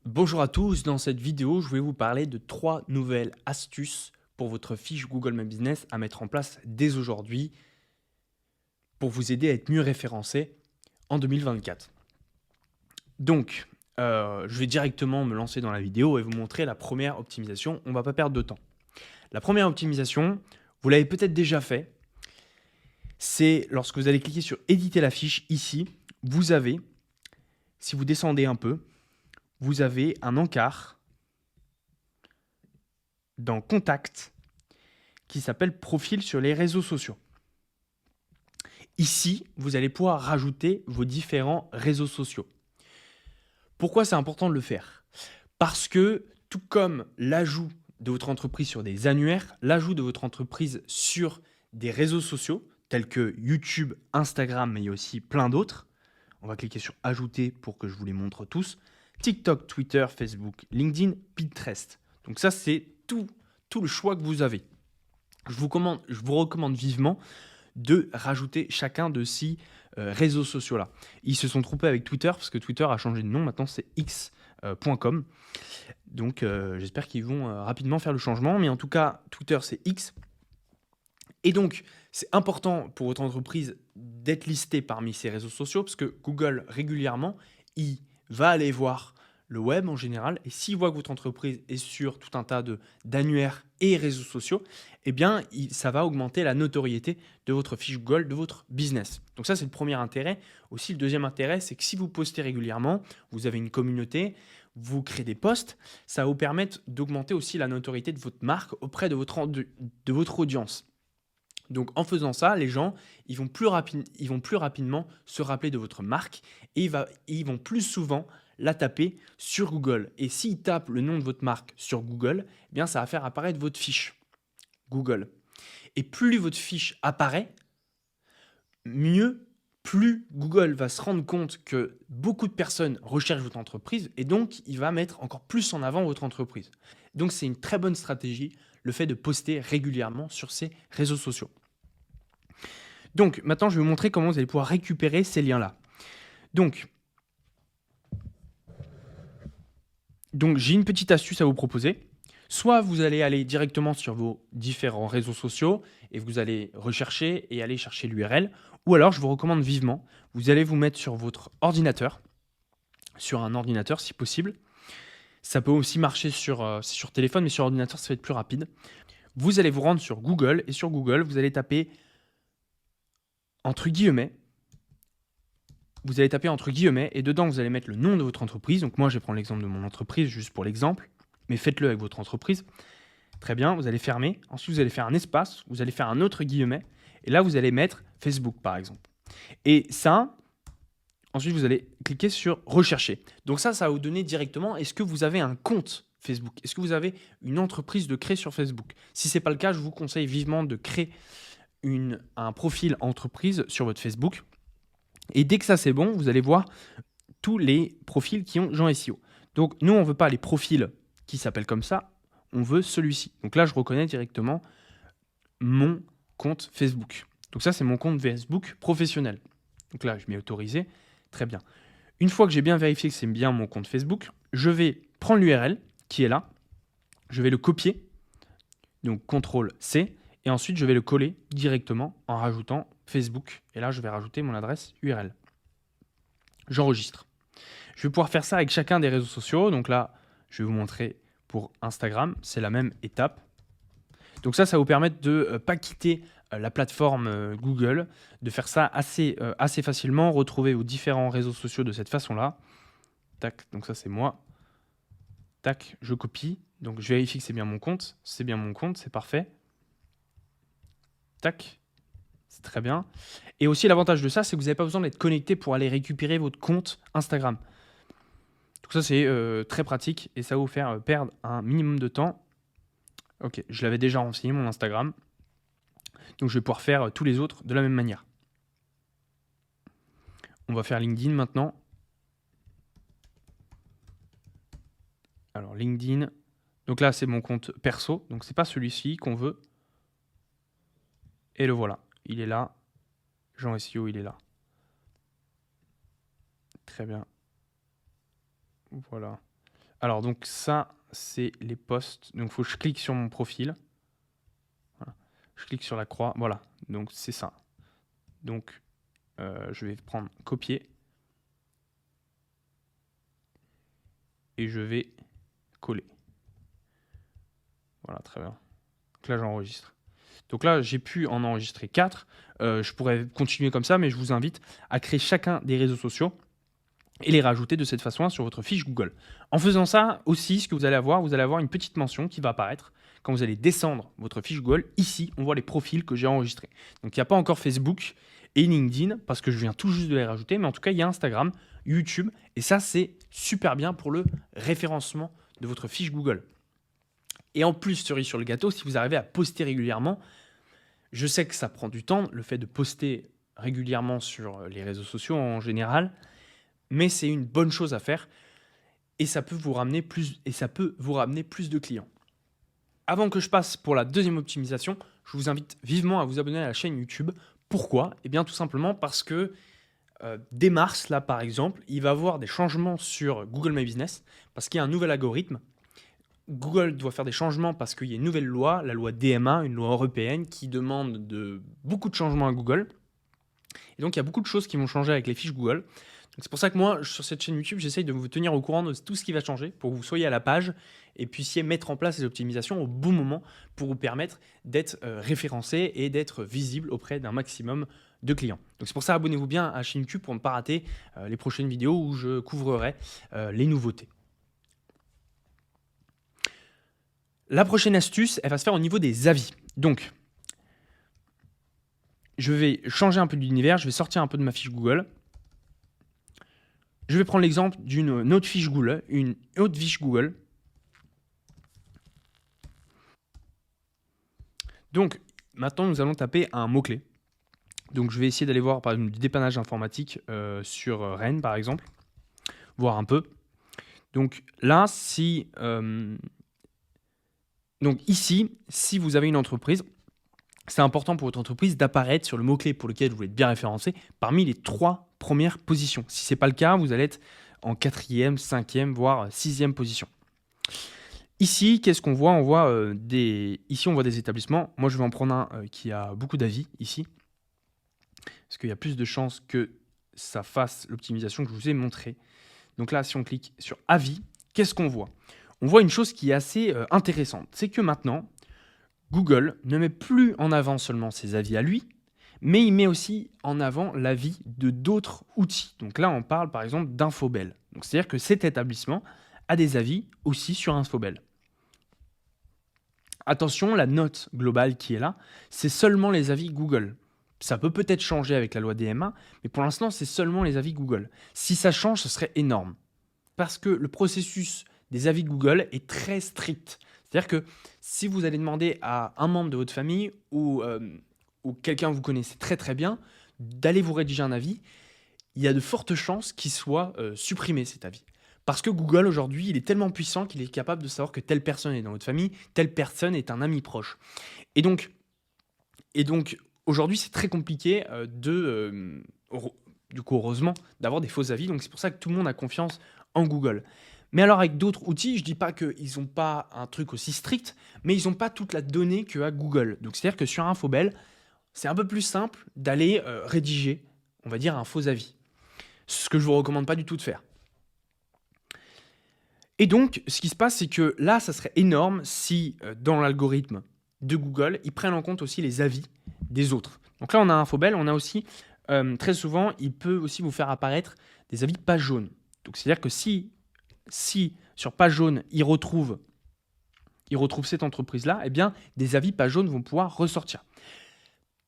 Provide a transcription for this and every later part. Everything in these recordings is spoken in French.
Bonjour à tous, dans cette vidéo, je vais vous parler de 3 nouvelles astuces pour votre fiche Google My Business à mettre en place dès aujourd'hui pour vous aider à être mieux référencé en 2024. Donc, je vais directement me lancer dans la vidéo et vous montrer la première optimisation. On ne va pas perdre de temps. La première optimisation, vous l'avez peut-être déjà fait, c'est lorsque vous allez cliquer sur éditer la fiche ici, vous avez, si vous descendez un peu, vous avez un encart dans Contact qui s'appelle Profil sur les réseaux sociaux. Ici, vous allez pouvoir rajouter vos différents réseaux sociaux. Pourquoi c'est important de le faire? Parce que tout comme l'ajout de votre entreprise sur des annuaires, l'ajout de votre entreprise sur des réseaux sociaux tels que YouTube, Instagram, mais il y a aussi plein d'autres. On va cliquer sur Ajouter pour que je vous les montre tous. TikTok, Twitter, Facebook, LinkedIn, Pinterest. Donc ça, c'est tout le choix que vous avez. Je vous recommande vivement de rajouter chacun de ces réseaux sociaux-là. Ils se sont trompés avec Twitter parce que Twitter a changé de nom, maintenant c'est x.com. Donc j'espère qu'ils vont rapidement faire le changement, mais en tout cas Twitter c'est X. Et donc c'est important pour votre entreprise d'être listée parmi ces réseaux sociaux parce que Google régulièrement, il va aller voir le web en général, et s'il voit que votre entreprise est sur tout un tas d'annuaires et réseaux sociaux, eh bien, ça va augmenter la notoriété de votre fiche Google, de votre business. Donc ça, c'est le premier intérêt. Aussi, le deuxième intérêt, c'est que si vous postez régulièrement, vous avez une communauté, vous créez des posts, ça va vous permettre d'augmenter aussi la notoriété de votre marque auprès de votre audience. Donc en faisant ça, les gens, ils vont plus rapidement se rappeler de votre marque et ils vont plus souvent la taper sur Google. Et s'ils tapent le nom de votre marque sur Google, eh bien ça va faire apparaître votre fiche Google. Et plus votre fiche apparaît, mieux, plus Google va se rendre compte que beaucoup de personnes recherchent votre entreprise et donc il va mettre encore plus en avant votre entreprise. Donc c'est une très bonne stratégie, le fait de poster régulièrement sur ces réseaux sociaux. Donc maintenant, je vais vous montrer comment vous allez pouvoir récupérer ces liens-là. Donc j'ai une petite astuce à vous proposer. Soit vous allez aller directement sur vos différents réseaux sociaux et vous allez rechercher et aller chercher l'URL. Ou alors, je vous recommande vivement, vous allez vous mettre sur votre ordinateur, sur un ordinateur si possible. Ça peut aussi marcher sur téléphone, mais sur ordinateur, ça va être plus rapide. Vous allez vous rendre sur Google et sur Google, vous allez taper entre guillemets et dedans, vous allez mettre le nom de votre entreprise. Donc moi, je vais prendre l'exemple de mon entreprise juste pour l'exemple, mais faites-le avec votre entreprise. Très bien, vous allez fermer. Ensuite, vous allez faire un espace, vous allez faire un autre guillemet, et là, vous allez mettre Facebook, par exemple. Et ça, ensuite, vous allez cliquer sur Rechercher. Donc ça va vous donner directement, est-ce que vous avez un compte Facebook? Est-ce que vous avez une entreprise de créer sur Facebook? Si ce n'est pas le cas, je vous conseille vivement de créer un profil entreprise sur votre Facebook. Et dès que ça c'est bon, vous allez voir tous les profils qui ont Jean SEO. Donc nous, on ne veut pas les profils qui s'appellent comme ça, on veut celui-ci. Donc là, je reconnais directement mon compte Facebook. Donc ça, c'est mon compte Facebook professionnel. Donc là, je m'ai autorisé. Très bien. Une fois que j'ai bien vérifié que c'est bien mon compte Facebook, je vais prendre l'URL qui est là. Je vais le copier. Donc CTRL-C. Et ensuite, je vais le coller directement en rajoutant Facebook. Et là, je vais rajouter mon adresse URL. J'enregistre. Je vais pouvoir faire ça avec chacun des réseaux sociaux. Donc là, je vais vous montrer pour Instagram. C'est la même étape. Donc ça va vous permettre de ne pas quitter la plateforme Google, de faire ça assez facilement, retrouver vos différents réseaux sociaux de cette façon-là. Tac, donc ça c'est moi. Tac, je copie. Donc je vérifie que c'est bien mon compte. C'est bien mon compte, c'est parfait. Tac, c'est très bien. Et aussi l'avantage de ça, c'est que vous n'avez pas besoin d'être connecté pour aller récupérer votre compte Instagram. Donc ça c'est très pratique et ça va vous faire perdre un minimum de temps. Ok, je l'avais déjà renseigné mon Instagram. Donc je vais pouvoir faire tous les autres de la même manière. On va faire LinkedIn maintenant. Alors LinkedIn, donc là c'est mon compte perso, donc c'est pas celui-ci qu'on veut. Et le voilà, il est là. Jean SEO, il est là. Très bien. Voilà. Alors donc ça, c'est les posts. Donc il faut que je clique sur mon profil. Voilà. Je clique sur la croix. Voilà. Donc c'est ça. Donc je vais prendre copier. Et je vais coller. Voilà, très bien. Donc là, j'enregistre. Donc là, j'ai pu en enregistrer 4. Je pourrais continuer comme ça, mais je vous invite à créer chacun des réseaux sociaux et les rajouter de cette façon-là sur votre fiche Google. En faisant ça aussi, ce que vous allez avoir une petite mention qui va apparaître quand vous allez descendre votre fiche Google. Ici, on voit les profils que j'ai enregistrés. Donc, il n'y a pas encore Facebook et LinkedIn parce que je viens tout juste de les rajouter, mais en tout cas, il y a Instagram, YouTube, et ça, c'est super bien pour le référencement de votre fiche Google. Et en plus, cerise sur le gâteau, si vous arrivez à poster régulièrement, je sais que ça prend du temps, le fait de poster régulièrement sur les réseaux sociaux en général, mais c'est une bonne chose à faire et ça peut vous ramener plus de clients. Avant que je passe pour la deuxième optimisation, je vous invite vivement à vous abonner à la chaîne YouTube. Pourquoi? Eh bien tout simplement parce que dès mars, là par exemple, il va y avoir des changements sur Google My Business parce qu'il y a un nouvel algorithme. Google doit faire des changements parce qu'il y a une nouvelle loi, la loi DMA, une loi européenne qui demande beaucoup de changements à Google. Et donc, il y a beaucoup de choses qui vont changer avec les fiches Google. C'est pour ça que moi, sur cette chaîne YouTube, j'essaye de vous tenir au courant de tout ce qui va changer pour que vous soyez à la page et puissiez mettre en place ces optimisations au bon moment pour vous permettre d'être référencé et d'être visible auprès d'un maximum de clients. Donc c'est pour ça, abonnez-vous bien à la chaîne YouTube pour ne pas rater les prochaines vidéos où je couvrirai les nouveautés. La prochaine astuce, elle va se faire au niveau des avis. Donc, je vais changer un peu d'univers, je vais sortir un peu de ma fiche Google. Je vais prendre l'exemple d'une autre fiche Google, Donc, maintenant, nous allons taper un mot-clé. Donc, je vais essayer d'aller voir, par exemple, du dépannage informatique sur Rennes, par exemple. Voir un peu. Donc, là, donc ici, si vous avez une entreprise, c'est important pour votre entreprise d'apparaître sur le mot-clé pour lequel vous voulez être bien référencé parmi les 3 premières positions. Si ce n'est pas le cas, vous allez être en 4e, 5e, voire 6e position. Ici, qu'est-ce qu'on voit? Ici, on voit des établissements. Moi, je vais en prendre un qui a beaucoup d'avis ici, parce qu'il y a plus de chances que ça fasse l'optimisation que je vous ai montrée. Donc là, si on clique sur avis, qu'est-ce qu'on voit? On voit une chose qui est assez intéressante. C'est que maintenant, Google ne met plus en avant seulement ses avis à lui, mais il met aussi en avant l'avis de d'autres outils. Donc là, on parle par exemple d'Infobel. Donc c'est-à-dire que cet établissement a des avis aussi sur Infobel. Attention, la note globale qui est là, c'est seulement les avis Google. Ça peut peut-être changer avec la loi DMA, mais pour l'instant, c'est seulement les avis Google. Si ça change, ce serait énorme. Parce que le processus des avis Google est très strict. C'est-à-dire que si vous allez demander à un membre de votre famille ou quelqu'un que vous connaissez très très bien d'aller vous rédiger un avis, il y a de fortes chances qu'il soit supprimé cet avis. Parce que Google aujourd'hui, il est tellement puissant qu'il est capable de savoir que telle personne est dans votre famille, telle personne est un ami proche. Et donc aujourd'hui, c'est très compliqué du coup, heureusement, d'avoir des faux avis. Donc c'est pour ça que tout le monde a confiance en Google. Mais alors avec d'autres outils, je ne dis pas qu'ils n'ont pas un truc aussi strict, mais ils n'ont pas toute la donnée qu'a Google. Donc c'est-à-dire que sur Infobel, c'est un peu plus simple d'aller rédiger, on va dire, un faux avis. Ce que je ne vous recommande pas du tout de faire. Et donc, ce qui se passe, c'est que là, ça serait énorme si dans l'algorithme de Google, ils prennent en compte aussi les avis des autres. Donc là, on a Infobel, on a aussi, très souvent, il peut aussi vous faire apparaître des avis page jaune. Donc c'est-à-dire que si sur page jaune, il retrouve cette entreprise-là, eh bien, des avis page jaune vont pouvoir ressortir.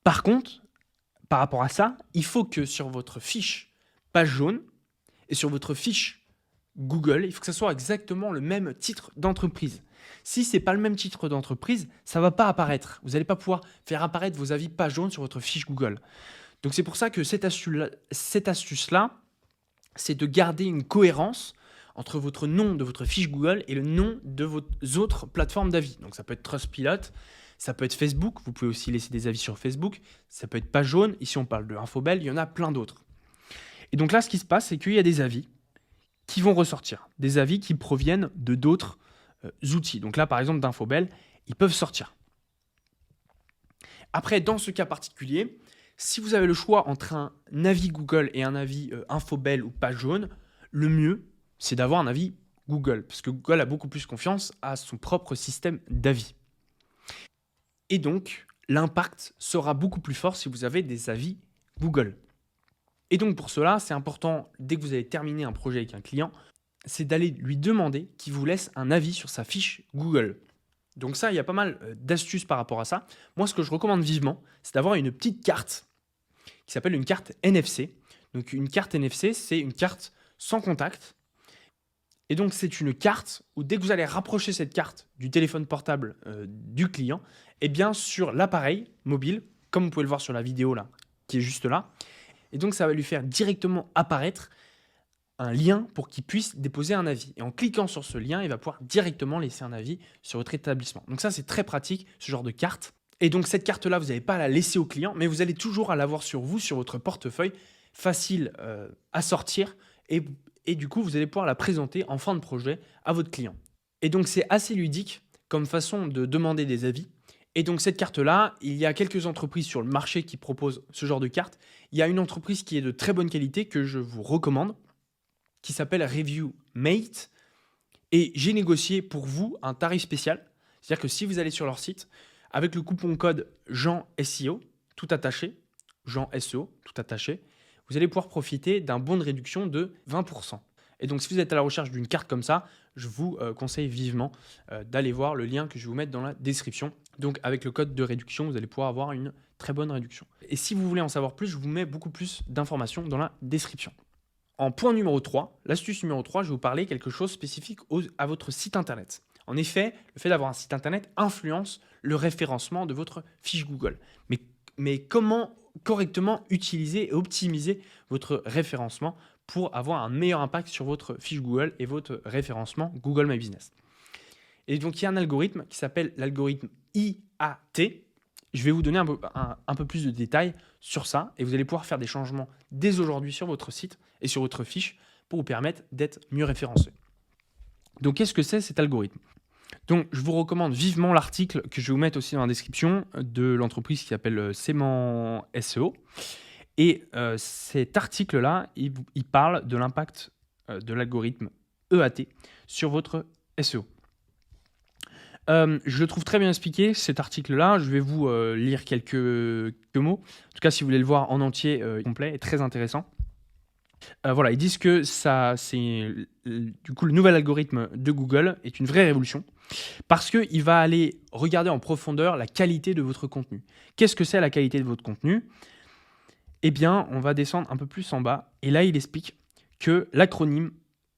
Par contre, par rapport à ça, il faut que sur votre fiche page jaune et sur votre fiche Google, il faut que ce soit exactement le même titre d'entreprise. Si ce n'est pas le même titre d'entreprise, ça ne va pas apparaître. Vous n'allez pas pouvoir faire apparaître vos avis page jaune sur votre fiche Google. Donc c'est pour ça que cette astuce-là, c'est de garder une cohérence entre votre nom de votre fiche Google et le nom de vos autres plateformes d'avis. Donc ça peut être Trustpilot, ça peut être Facebook, vous pouvez aussi laisser des avis sur Facebook, ça peut être Page Jaune, ici on parle de Infobel, il y en a plein d'autres. Et donc là, ce qui se passe, c'est qu'il y a des avis qui vont ressortir, des avis qui proviennent de d'autres outils. Donc là, par exemple, d'Infobel, ils peuvent sortir. Après, dans ce cas particulier, si vous avez le choix entre un avis Google et un avis Infobel ou Page Jaune, le mieux, c'est d'avoir un avis Google, parce que Google a beaucoup plus confiance à son propre système d'avis. Et donc, l'impact sera beaucoup plus fort si vous avez des avis Google. Et donc pour cela, c'est important, dès que vous avez terminé un projet avec un client, c'est d'aller lui demander qu'il vous laisse un avis sur sa fiche Google. Donc ça, il y a pas mal d'astuces par rapport à ça. Moi, ce que je recommande vivement, c'est d'avoir une petite carte qui s'appelle une carte NFC. Donc une carte NFC, c'est une carte sans contact. Et donc c'est une carte où dès que vous allez rapprocher cette carte du téléphone portable du client, eh bien sur l'appareil mobile, comme vous pouvez le voir sur la vidéo là, qui est juste là, et donc ça va lui faire directement apparaître un lien pour qu'il puisse déposer un avis. Et en cliquant sur ce lien, il va pouvoir directement laisser un avis sur votre établissement. Donc ça, c'est très pratique, ce genre de carte. Et donc cette carte-là, vous n'allez pas la laisser au client, mais vous allez toujours l'avoir sur vous, sur votre portefeuille, facile à sortir. Et du coup, vous allez pouvoir la présenter en fin de projet à votre client. Et donc c'est assez ludique comme façon de demander des avis. Et donc cette carte-là, il y a quelques entreprises sur le marché qui proposent ce genre de carte. Il y a une entreprise qui est de très bonne qualité que je vous recommande, qui s'appelle ReviewMate. Et j'ai négocié pour vous un tarif spécial. C'est-à-dire que si vous allez sur leur site, avec le coupon code JEANSEO, tout attaché, Jean SEO, tout attaché, vous allez pouvoir profiter d'un bon de réduction de 20%. Et donc, si vous êtes à la recherche d'une carte comme ça, je vous conseille vivement d'aller voir le lien que je vais vous mettre dans la description. Donc, avec le code de réduction, vous allez pouvoir avoir une très bonne réduction. Et si vous voulez en savoir plus, je vous mets beaucoup plus d'informations dans la description. En point numéro 3, l'astuce numéro 3, je vais vous parler quelque chose spécifique à votre site internet. En effet, le fait d'avoir un site internet influence le référencement de votre fiche Google. Mais comment correctement utiliser et optimiser votre référencement pour avoir un meilleur impact sur votre fiche Google et votre référencement Google My Business? Et donc, il y a un algorithme qui s'appelle l'algorithme IAT. Je vais vous donner un peu plus de détails sur ça et vous allez pouvoir faire des changements dès aujourd'hui sur votre site et sur votre fiche pour vous permettre d'être mieux référencé. Donc, qu'est-ce que c'est cet algorithme? Donc, je vous recommande vivement l'article que je vais vous mettre aussi dans la description de l'entreprise qui s'appelle Sément SEO. Et cet article-là, il parle de l'impact de l'algorithme EAT sur votre SEO. Je le trouve très bien expliqué, cet article-là. Je vais vous lire quelques mots. En tout cas, si vous voulez le voir en entier, complet et très intéressant. Voilà, ils disent que du coup, le nouvel algorithme de Google est une vraie révolution parce qu'il va aller regarder en profondeur la qualité de votre contenu. Qu'est-ce que c'est la qualité de votre contenu? Eh bien, on va descendre un peu plus en bas et là, il explique que l'acronyme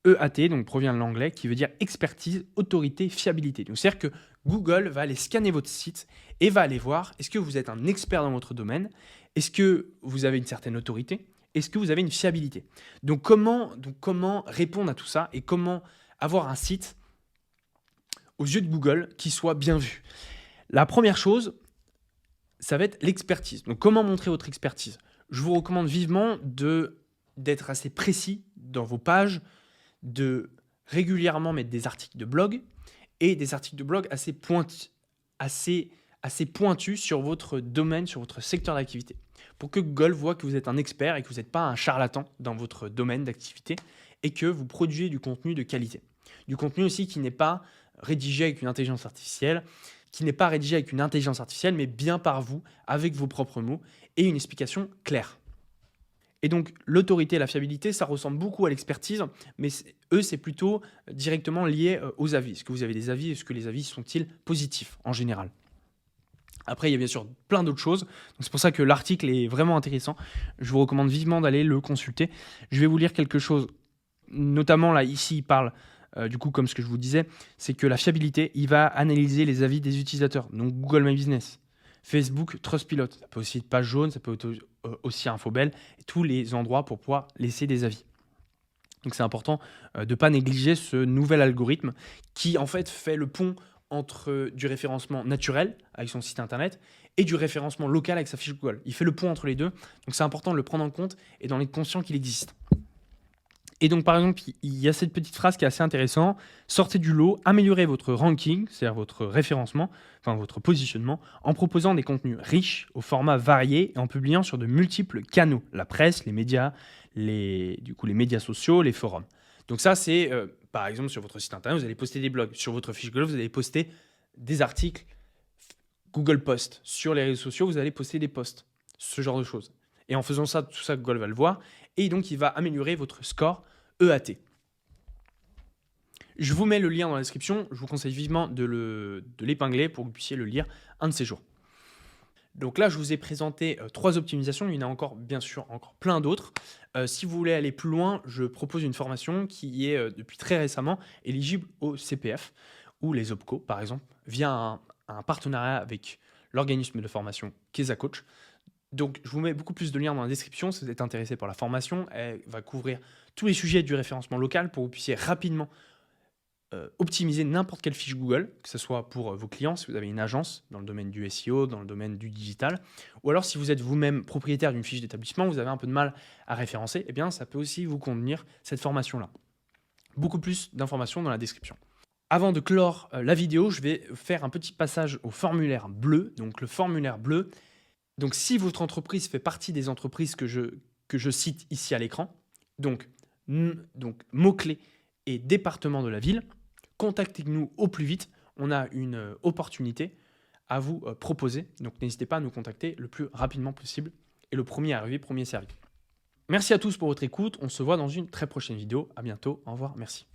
EAT, donc provient de l'anglais, qui veut dire expertise, autorité, fiabilité. Donc, c'est-à-dire que Google va aller scanner votre site et va aller voir est-ce que vous êtes un expert dans votre domaine, est-ce que vous avez une certaine autorité, est-ce que vous avez une fiabilité. Donc comment répondre à tout ça et comment avoir un site aux yeux de Google qui soit bien vu? La première chose, ça va être l'expertise. Donc comment montrer votre expertise? Je vous recommande vivement d'être assez précis dans vos pages, de régulièrement mettre des articles de blog et des articles de blog assez pointus sur votre domaine, sur votre secteur d'activité, pour que Google voit que vous êtes un expert et que vous n'êtes pas un charlatan dans votre domaine d'activité et que vous produisez du contenu de qualité. Du contenu aussi qui n'est pas rédigé avec une intelligence artificielle, mais bien par vous, avec vos propres mots et une explication claire. Et donc, l'autorité et la fiabilité, ça ressemble beaucoup à l'expertise, mais c'est plutôt directement lié aux avis. Est-ce que vous avez des avis? Est-ce que les avis sont-ils positifs en général? Après, il y a bien sûr plein d'autres choses. Donc, c'est pour ça que l'article est vraiment intéressant. Je vous recommande vivement d'aller le consulter. Je vais vous lire quelque chose. Notamment, là, ici, il parle, du coup, comme ce que je vous disais, c'est que la fiabilité, il va analyser les avis des utilisateurs. Donc, Google My Business, Facebook, Trustpilot. Ça peut aussi être Page Jaune, ça peut être aussi Infobel, et tous les endroits pour pouvoir laisser des avis. Donc, c'est important de ne pas négliger ce nouvel algorithme qui, en fait le pont entre du référencement naturel avec son site internet et du référencement local avec sa fiche Google. Il fait le pont entre les deux, donc c'est important de le prendre en compte et d'en être conscient qu'il existe. Et donc, par exemple, il y a cette petite phrase qui est assez intéressante. Sortez du lot, améliorez votre ranking, c'est-à-dire votre référencement, enfin votre positionnement, en proposant des contenus riches, au format varié et en publiant sur de multiples canaux. La presse, les médias, les médias sociaux, les forums. Donc ça, c'est, par exemple, sur votre site internet, vous allez poster des blogs. Sur votre fiche Google, vous allez poster des articles Google Post. Sur les réseaux sociaux, vous allez poster des posts. Ce genre de choses. Et en faisant ça, tout ça, Google va le voir. Et donc, il va améliorer votre score EAT. Je vous mets le lien dans la description. Je vous conseille vivement de l'épingler pour que vous puissiez le lire un de ces jours. Donc là, je vous ai présenté 3 optimisations. Il y en a encore, bien sûr, encore plein d'autres. Si vous voulez aller plus loin, je propose une formation qui est, depuis très récemment, éligible au CPF ou les OPCO, par exemple, via un partenariat avec l'organisme de formation Keza Coach. Donc, je vous mets beaucoup plus de liens dans la description si vous êtes intéressé par la formation. Elle va couvrir tous les sujets du référencement local pour que vous puissiez rapidement optimiser n'importe quelle fiche Google, que ce soit pour vos clients, si vous avez une agence dans le domaine du SEO, dans le domaine du digital, ou alors si vous êtes vous-même propriétaire d'une fiche d'établissement, vous avez un peu de mal à référencer, eh bien ça peut aussi vous convenir cette formation-là. Beaucoup plus d'informations dans la description. Avant de clore la vidéo, je vais faire un petit passage au formulaire bleu. Donc le formulaire bleu, donc si votre entreprise fait partie des entreprises que je cite ici à l'écran, donc mots-clés et département de la ville, contactez-nous au plus vite. On a une opportunité à vous proposer. Donc n'hésitez pas à nous contacter le plus rapidement possible. Et le premier arrivé, premier servi. Merci à tous pour votre écoute. On se voit dans une très prochaine vidéo. À bientôt. Au revoir. Merci.